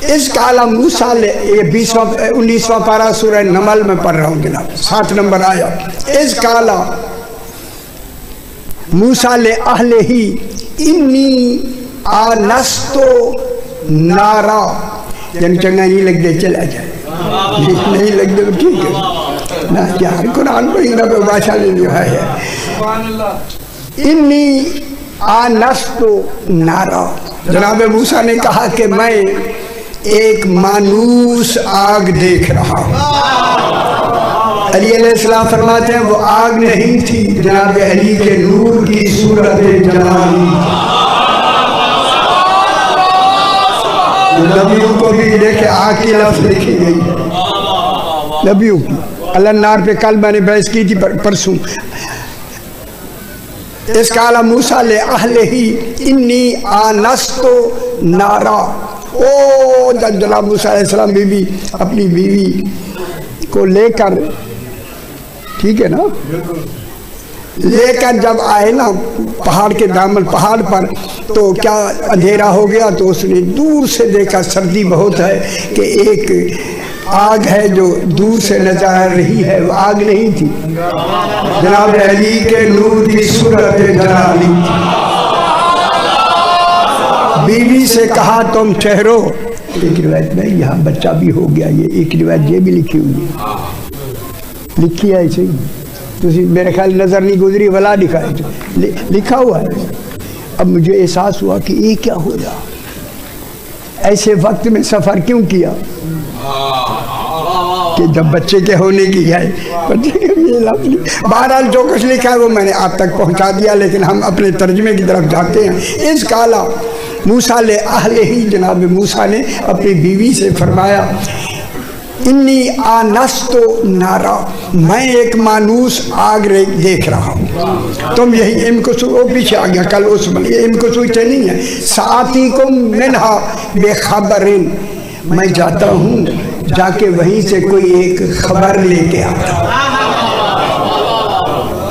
इस काला मूसा ले, ये 19वां पारा सूरह नमल में पढ़ रहा हूँ जनाब, 7 नंबर आया। इस काला मूसा ले अहले ही इन्नी आनस्तो नारा, जन चंगा नहीं लग दे चला जाए, नहीं लग दे तो ठीक है ना यार, कुरान को इंग्रजी भाषा ले लिया है। इन्नी आनस्तो नारा, जनाब मूसा ने कहा कि मैं एक मानूस आग देख रहा हूँ। अली अलैहिस्सलाम फरमाते हैं वो आग नहीं थी, जनाब अली के नूर की सूरत जलाली। नबियों को भी देखे आग की लफ्ज़ लिखी गई है, नबियों की। अल्लाह नार पे कल मैंने बहस की थी परसों। इस काला मूसा ले अहले ही इन्नी आनस्तो नारा, ओ जनाब मूसा अलैहिस्सलाम बीवी अपनी बीवी को लेकर, ठीक है ना, लेकर जब आए ना पहाड़ के दामन पहाड़ पर, तो क्या अंधेरा हो गया, तो उसने दूर से देखा, सर्दी बहुत है, कि एक आग है जो दूर से नजर आ रही है। वो आग नहीं थी, जनाब अली के नूर की सूरत जलाली। बीवी से कहा तुम ठहरो। एक रिवायत में यहाँ बच्चा भी हो गया, ये एक रिवायत ये भी लिखी हुई है, लिखी है ऐसे ही, तो मेरे ख्याल नजर नहीं गुजरी वाला लिखा है, लिखा हुआ है। अब मुझे एहसास हुआ कि ये क्या हो रहा, ऐसे वक्त में सफर क्यों किया, कि जब बच्चे के होने की है, बच्चे के बहरहाल जो कुछ लिखा है वो मैंने आप तक पहुंचा दिया। लेकिन हम अपने तर्जमे की तरफ जाते हैं। इस काला मूसा ले अहले ही, जनाब मूसा ने अपनी बीवी से फरमाया इन्नी आनस्तो नारा, मैं एक मानूस आग देख रहा हूँ। तुम यही इमकुसू, वो पीछे आ गया कल उस ये इमकुसू नहीं है, साथी को मिन्हा बेखबरिन, मैं जाता हूँ जाके वहीं से कोई एक खबर लेके आता।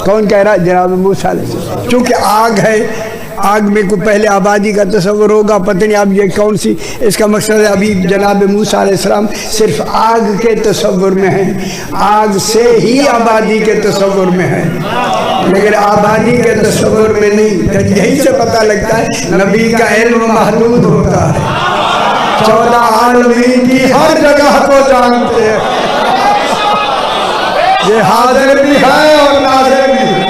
कौन कह रहा है, जनाब मूसा अलैहिस्सलाम। क्योंकि आग है, आग में को पहले आबादी का तस्वर होगा, पता नहीं अब ये कौन सी, इसका मकसद है अभी जनाब मूसा अलैहिस्सलाम सिर्फ आग के तस्वर में है, आग से ही आबादी के तस्वर में है, लेकिन आबादी के तस्वर में नहीं। यही से पता लगता है नबी का इल्म महदूद होता है, 14 आलमीन की हर जगह को जानते हैं, ये हाजिर भी है और नाज़िर भी है।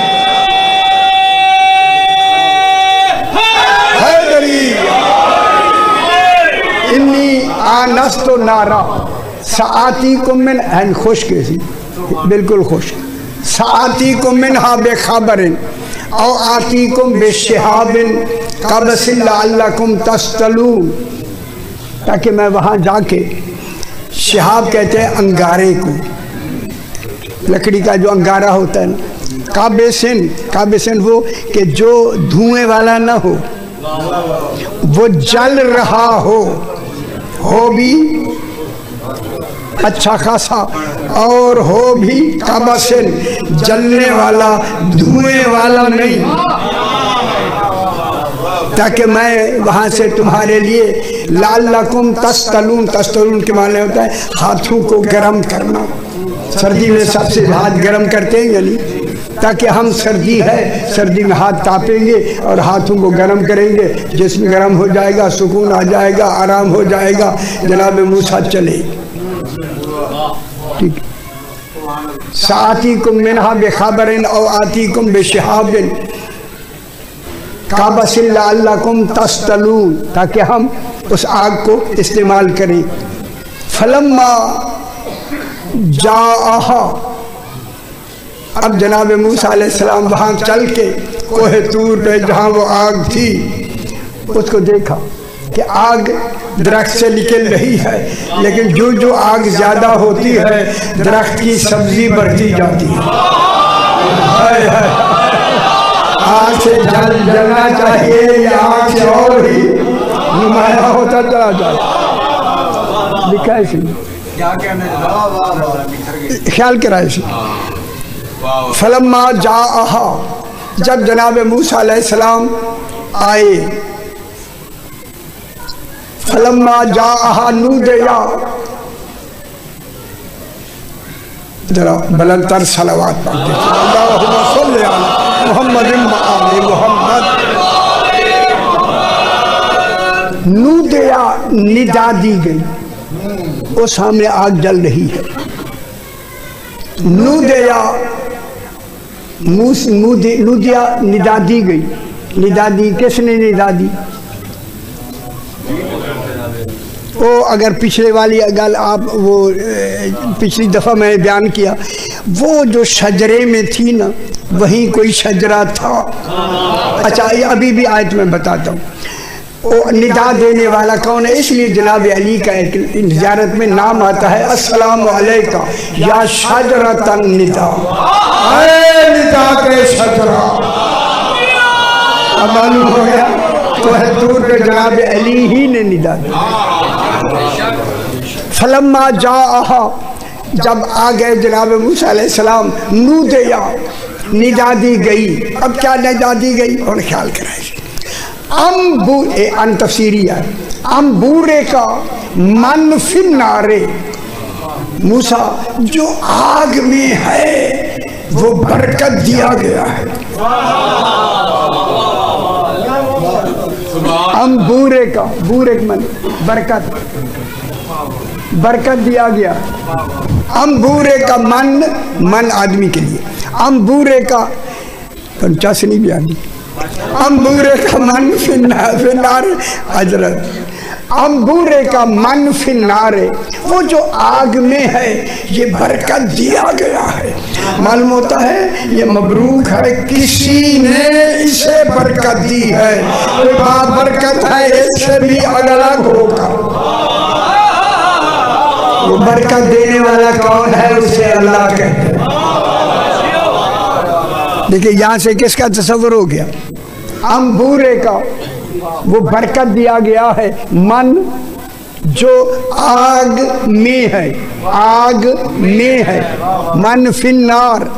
इन्नी आनस्तो नारा साआती को मिन, एन खुश कैसी, बिल्कुल खुश, साआती को मिन हा बेखबरिन औ आती कुम बेशिहाबिन कबसिल लअल्लकुम तस्तलून, ताकि मैं वहाँ जाके, शिहाब कहते हैं अंगारे को, लकड़ी का जो अंगारा होता है ना, काबेसिन वो कि जो धुएं वाला ना हो, वो जल रहा हो भी अच्छा खासा, और हो भी काबसिन, जलने वाला धुएं वाला नहीं, ताकि मैं वहाँ से तुम्हारे लिए लअल्लकुम तस्तलून, तस्तलून के माने होता है हाथों को गर्म करना, सर्दी में सबसे हाथ गर्म करते हैं यानी, ताकि हम सर्दी है, सर्दी में हाथ तापेंगे और हाथों को गर्म करेंगे, जिसमें गर्म हो जाएगा, सुकून आ जाएगा, आराम हो जाएगा, जनाब मूसा चले। ठीक, साआतीकुम मिन्हा बेखबरिन औ आतीकुम बेशिहाबिन काबसिल लअल्लकुम तस्तलून, ताकि हम उस आग को इस्तेमाल करें। फलम्मा जाअहा, अब जनाब मूसा अलैहिस्सलाम वहाँ चल के कोहे तूर पे जहाँ वो आग थी उसको देखा कि आग दरख्त से निकल रही है, लेकिन जो जो आग ज़्यादा होती है दरख्त की सब्जी बढ़ती जाती है। आग से जलना चाहिए या आग से और ही नुमाया होता चला जाए, लिखा है इसमें, ख्याल करा इसमें। फलम्मा जाअहा, जब जनाब मूसा अलैहिस्सलाम आए, फलम्मा जाअहा नूदिया, जरा बुलंदतर सलावत पढ़ते अल्लाहुम्मा सल्ली अला मुहम्मदिन व आले मुहम्मद। नूदिया निदा दी गई, वो सामने आग जल रही है। नूदिया नूदिया निदा दी गई, निदा दी किसने निदा दी? वो अगर पिछले वाली गल आप वो पिछली दफ़ा मैंने बयान किया, वो जो शजरे में थी ना वहीं कोई शजरा था। अच्छा ये अभी भी आयत में बताता हूँ। वो निदा देने वाला कौन है? इसलिए जनाब अली का एक निजारत में नाम आता है अस्सलामु अलैका या शजरतन निदा, निदा के शजरा। अब मालूम हो गया तो है दूर के जनाब अली ही ने निदा दी। फलम्मा जाअहा, जब आ गए जनाब मूसा अलैहिस्सलाम, नूदिया निदा दी गई। अब क्या निदा दी गई और ख्याल कराए तफसीरी है। अम्बूरे का मन फिन्नारे, मूसा जो आग में है वो बरकत दिया गया है। अम्बूरे का, बूरे मन बरकत, बरकत दिया गया। अम्बूरे का मन आदमी के लिए, अम्बूरे का चाशनी भी आदमी, अम्बूरे का मन फिन्नार हजरत, अम्बूरे का मन फिन्नारे, वो जो आग में है ये बरकत दिया गया है। मालूम होता है ये मबरूक है, किसी ने इसे बरकत दी है। कोई बात बरकत है इससे भी अलग होगा। वो बरकत देने वाला कौन है? उसे अल्लाह कहते हैं। देखिए यहाँ से किसका तस्वर हो गया? अम्बूरे का वो बरकत दिया गया है, मन जो आग में है, आग में है। मन फिन्नार,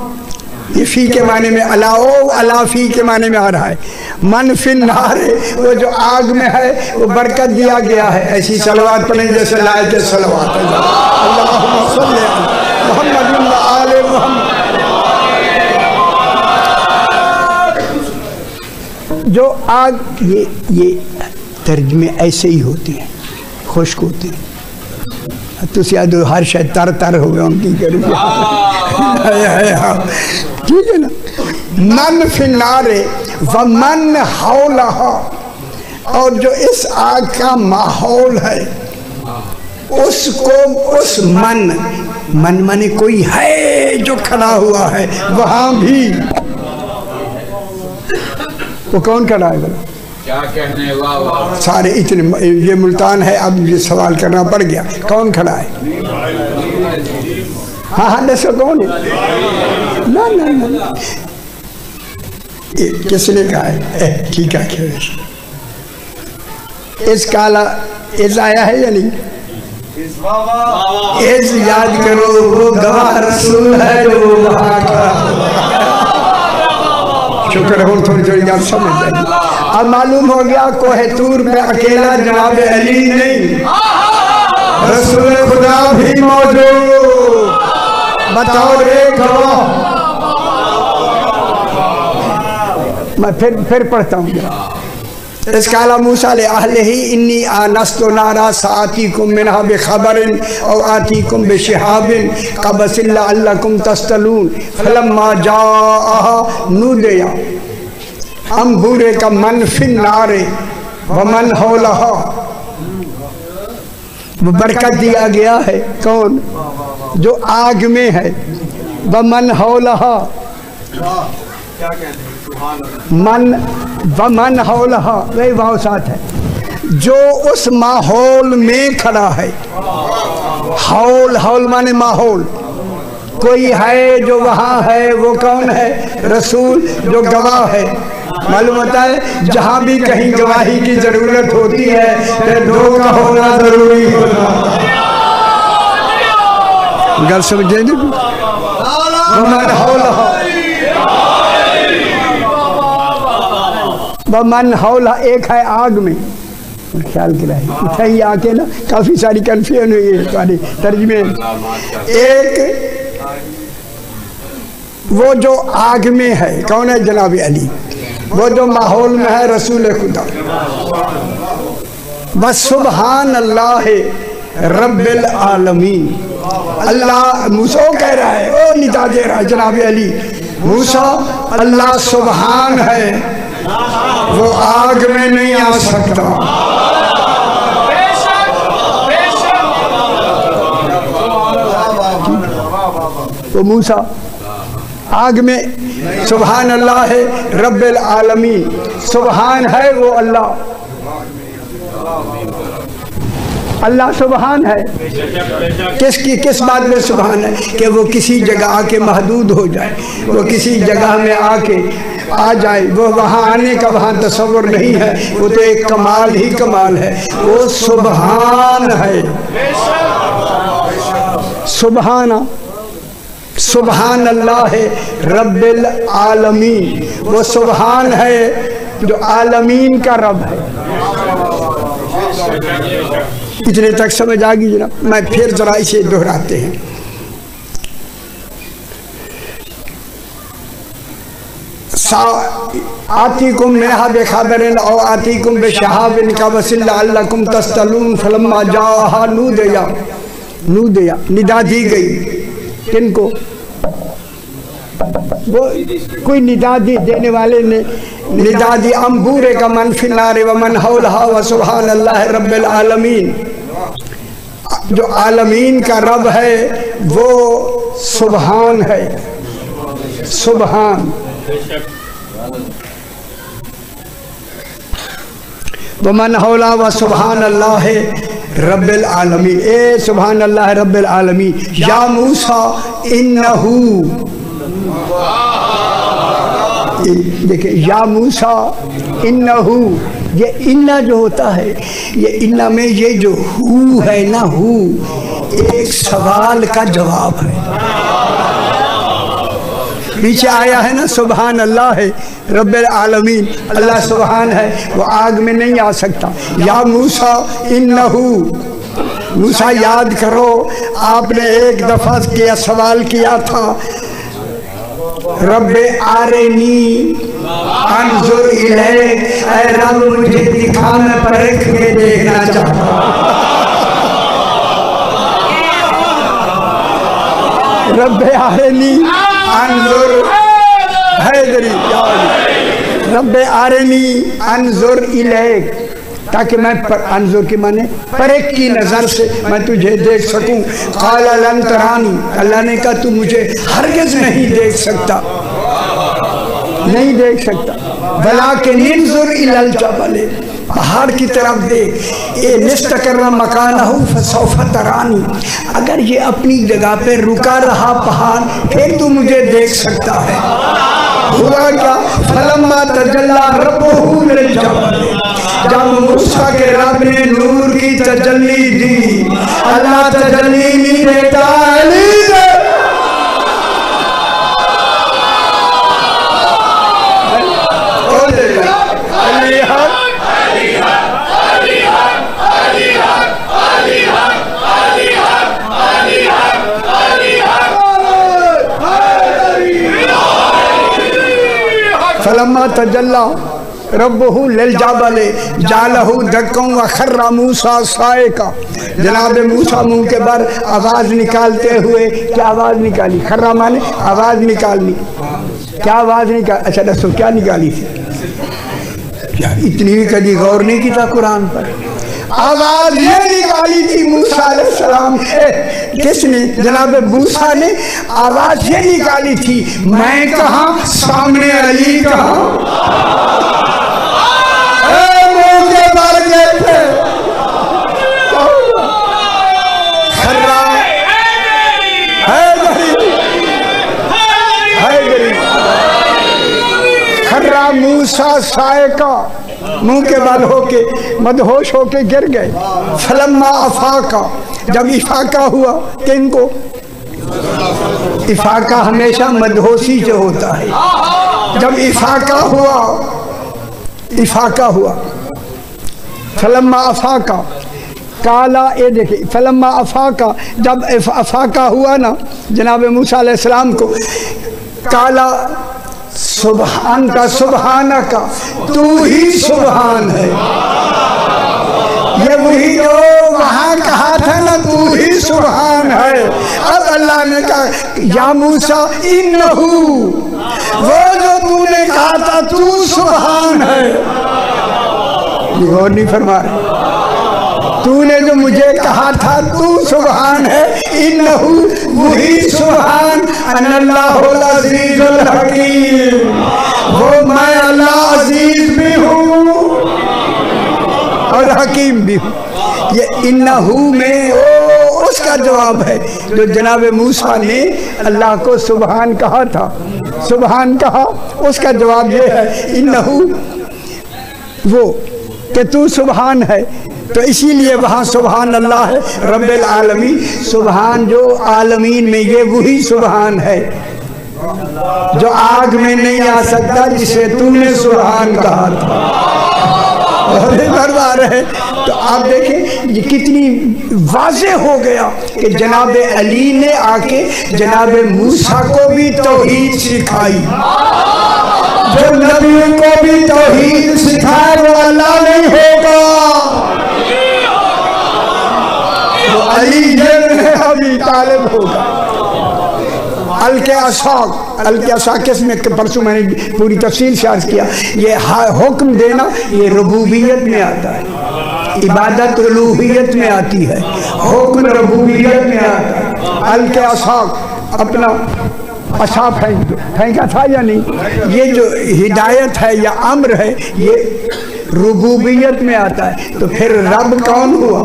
ये फी के माने में अलाओ, अलाफी के माने में आ रहा है। मन फिन्नार है, वो जो आग में है वो बरकत दिया गया है। ऐसी सलवात पढ़े जैसे लायत सलवात है। अल्लाहुम्मा सल्ली अला मुहम्मदिन व आले मुहम्मद। जो आग, ये तर्जमे ऐसे ही होती है, खुश्क होती है। तुसी आदो हर शायद तर तर हो गया उनकी करूँ ठीक है ना। मन फिन्नारे व मन हौलहा, और जो इस आग का माहौल है उसको, उस मन माने कोई है जो खड़ा हुआ है वहां भी। वो कौन खड़ा है? क्या कहने वाला? सारे इतने, ये मुल्तान है, अब ये सवाल करना पड़ गया कौन खड़ा है? हाँ हाँ दसो कौन है? ना ना ना, किसने कहा है? ठीक है, इस काला इस आया है या नहीं? इस याद करो वो गवाह रसूल है जो वहाँ का। शुक्र हो थोड़ी थोड़ी बात समझ जाएगी। अब मालूम हो गया कोहतूर में अकेला जनाब अली नहीं, रसूल खुदा भी मौजूद। बताओ रे गवाह। मैं फिर पढ़ता हूँ। इसकाला मूसा ले अहले ही इन्नी आनस्तु नारा सातीकुम मिनहा बिखबरिन औ आतीकुम बिशिहाबिन कबसिल्ला अल्लकुम तस्तलून फलम्मा जाअहा नूदिया अम्बूरे का मन फिन्नारे व मन हौलहा, वो बरकत दिया गया है कौन? जो आग में है। व मन हौलहा, मन हौलहा वही भाव साथ है, जो उस माहौल में खड़ा है। हौल माने माहौल, कोई है जो वहाँ है, वो कौन है? रसूल जो गवाह है। मालूम होता है जहाँ भी कहीं गवाही की जरूरत होती है फिर दो का होना जरूरी होता है। गल समझे नहीं? मन हौला एक है आग में, ख्याल कराए उठाई आके ना काफ़ी सारी कन्फ्यूजन हुई है तुम्हारे तर्जमे। एक वो जो आग में है कौन है? जनाब अली। वो जो माहौल में है रसूल खुदा। बस सुबहान अल्लाह रब्बिल आलमीन। अल्लाह मूसा कह रहा है, ओ निदा दे रहा है जनाब अली, मूसा अल्लाह सुबहान है, वो आग में नहीं आ सकता। वो मूसा आग में सुबहान अल्लाह है रब्बिल आलमीन, सुबहान है वो अल्लाह। अल्लाह सुबहान है किस बात में सुबहान है? कि वो किसी जगह आके महदूद हो जाए, वो किसी जगह में आके आ जाए, वो वहाँ आने का वहाँ तसव्वुर नहीं है, वो तो एक कमाल ही कमाल है। वो सुबहान है, सुबहाना सुबहान अल्लाह है रब्बिल आलमीन। वो सुबहान है जो आलमीन का रब है। इतने तक समझ आ गई जनाब। मैं फिर जरा इसे दोहराते हैं। आतीकुम मिनहा बेखबरिन औ आतीकुम बेशहाबिन कबसिल लअल्लकुम तस्तलून फलम्मा जाहा नूदिया निदा दी गई। किनको? वो कोई निदा दी देने वाले ने निदा दी अम्बूरे का मन फिन्नारे व मन हौलहा व सुबहान अल्लाह रब्बिल आलमीन। जो आलमीन का रब है वो सुबहान है, सुबहान। व मन हौला व सुबहान अल्लाह रब्बिल आलमीन। ए सुबहान अल्लाह रब्बिल आलमीन। या मूसा इन्नहू, देखिए या मूसा इन्नहू, ये इन्ना जो होता है, ये इन्ना में ये जो हू है ना, हू एक सवाल का जवाब है। पीछे आया है ना सुबहान अल्लाह है रब्बिल आलमीन, अल्लाह सुबहान है, वो आग में नहीं आ सकता। या मूसा इन्नहू, मूसा याद करो आपने एक दफा किया सवाल किया था, रब्बे आरेनी अंजुर इलैक, ऐ रब मुझे दिखा, मैं परख के देखना चाहता। रब्बे आरेनी अंजुर हैदरी, रब्बे आरेनी अंजुर इलैक, ताकि मैं अंजुर की माने परख की नजर से मैं तुझे देख सकूं। क़ाला लन तरानी, अल्लाह ने कहा तू मुझे हरगिज़ नहीं देख सकता, नहीं देख सकता। वलाकिन इंजुर इलल जबल, पहाड़ की तरफ देख। ये निस्तकर्रा मकानहु फसौफ तरानी, अगर ये अपनी जगह पे रुका रहा पहाड़ फिर तू मुझे देख सकता है। हुआ क्या? फलम्मा तजल्ला रब्बुहु लिल जबल, जब मूसा के रब ने नूर की तजल्ली दी, अल्लाह तजल्ली नहीं देता अली दे। फलम्मा तजल्ला रब्बुहु लिल जबल जालहु दक्कम व खर्रा मूसा साइका। जनाब मूसा मुंह के बार आवाज़ निकालते हुए, क्या आवाज़ निकाली? खर्रा माने आवाज़ निकालनी। क्या आवाज़ निकाल? अच्छा दसो क्या निकाली थी? यार इतनी भी कभी गौर नहीं किया कुरान पर। आवाज़ ये निकाली थी मूसा अलैहिस्सलाम, किसने? जनाब मूसा ने आवाज़ ये निकाली थी, मैं कहाँ सामने अली कहाँ। मूसा सायका मुंह के बल होके मदहोश होके गिर गए। फलम्मा अफाका, जब इफाका हुआ, किनको? इफाका हमेशा मदहोशी से होता है। जब इफाका हुआ, इफाका हुआ फलम्मा अफाका काला, ये देखिए फलम्मा अफाका, जब अफाका हुआ ना जनाब मूसा अलैहिस्सलाम को, काला सुबहान का सुबहाना का, तू ही सुबहान है। ये वही जो वहाँ कहा था ना तू ही सुबहान है, अब अल्लाह ने कहा या मूसा इन्नहू, वो जो तूने कहा था तू सुबहान है, और नहीं फरमा तूने जो मुझे कहा था तू सुबहान है, इन्नहू वही सुबहान, अनल्लाहुल अज़ीज़ुल हकीम, वो मैं अल्लाह अजीज भी हूँ और हकीम भी हूँ। ये इन्नहू में उसका जवाब है जो जनाब मूसा ने अल्लाह को सुबहान कहा था, सुबहान कहा, उसका जवाब ये है इन्नहू, वो कि तू सुबहान है। तो इसीलिए वहाँ सुबहान अल्लाह है रब्बिल आलमीन, सुबहान जो आलमीन में, ये वही सुबहान है जो आग में नहीं आ सकता जिसे तूने सुबहान कहा था। बरबार है। तो आप देखें ये कितनी वाज़ेह हो गया कि जनाब अली ने आके जनाब मूसा को भी तौहीद सिखाई, जो नबी को भी तौहीद सिखाए वो अल्लाह नहीं होगा, वो अली अबी तालिब होगा। अलके असाक किसमें, परसों मैंने पूरी तफसील से अर्ज किया, ये हुक्म देना ये रुबूबियत में आता है, इबादत उलूहियत में आती है, हुक्म रुबूबियत में आता है। अलके असाक, अपना असा फेंका था या नहीं, ये जो हिदायत है या अम्र है ये रुबूबियत में आता है। तो फिर रब कौन हुआ?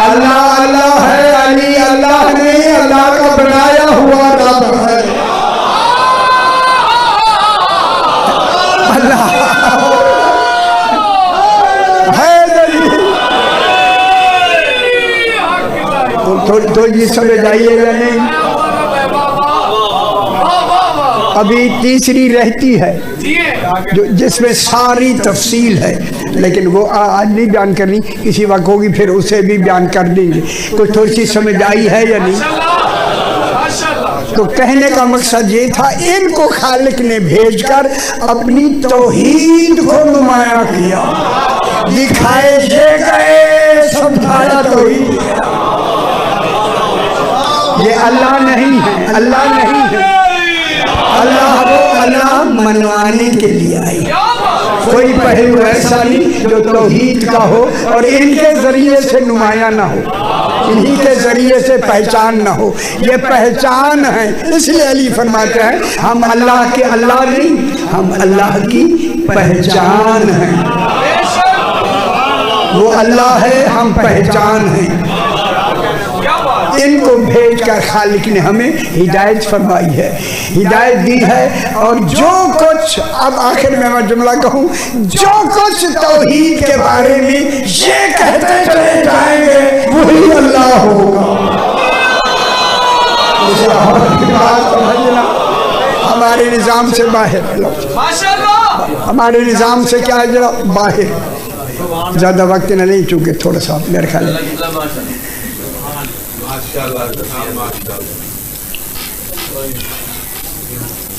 अल्लाह अल्लाह है, अली अल्लाह नहीं, अल्लाह का बनाया हुआ रब है। अल्लाह है तो ये समझ आइएगा नहीं। अभी तीसरी रहती है जो जिसमें सारी तफसील है, लेकिन वो आज नहीं बयान करनी, किसी वक्त होगी फिर उसे भी बयान कर देंगे। कुछ थोड़ी सी समझ आई है या नहीं? तो कहने का मकसद ये था, इनको खालिक ने भेजकर अपनी तौहीद को नुमाया किया, दिखाए दे गए, समझाया तौहीद। ये अल्लाह नहीं है, अल्लाह नहीं है, अल्लाह को अल्लाह मनवाने के लिए आई। कोई पहलू ऐसा नहीं जो तौहीद का हो और इनके जरिए से नुमाया ना हो, इन्हीं के जरिए से पहचान ना हो। ये पहचान है, इसलिए अली फरमाते हैं हम अल्लाह के अल्लाह नहीं, हम अल्लाह की पहचान हैं। वो अल्लाह है, हम पहचान हैं। इनको भेजकर खालिक ने हमें हिदायत फरमाई है, हिदायत दी है। और जो कुछ, अब आखिर में मैं जुमला कहूँ, जो कुछ तौहीद के बारे में ये कहते चले जाएंगे वही अल्लाह होगा। हमारे निज़ाम से बाहर, हमारे निज़ाम से क्या है जरा बाहर, ज़्यादा वक्त न नहीं, चूँकि थोड़ा सा मेरे ख्याल है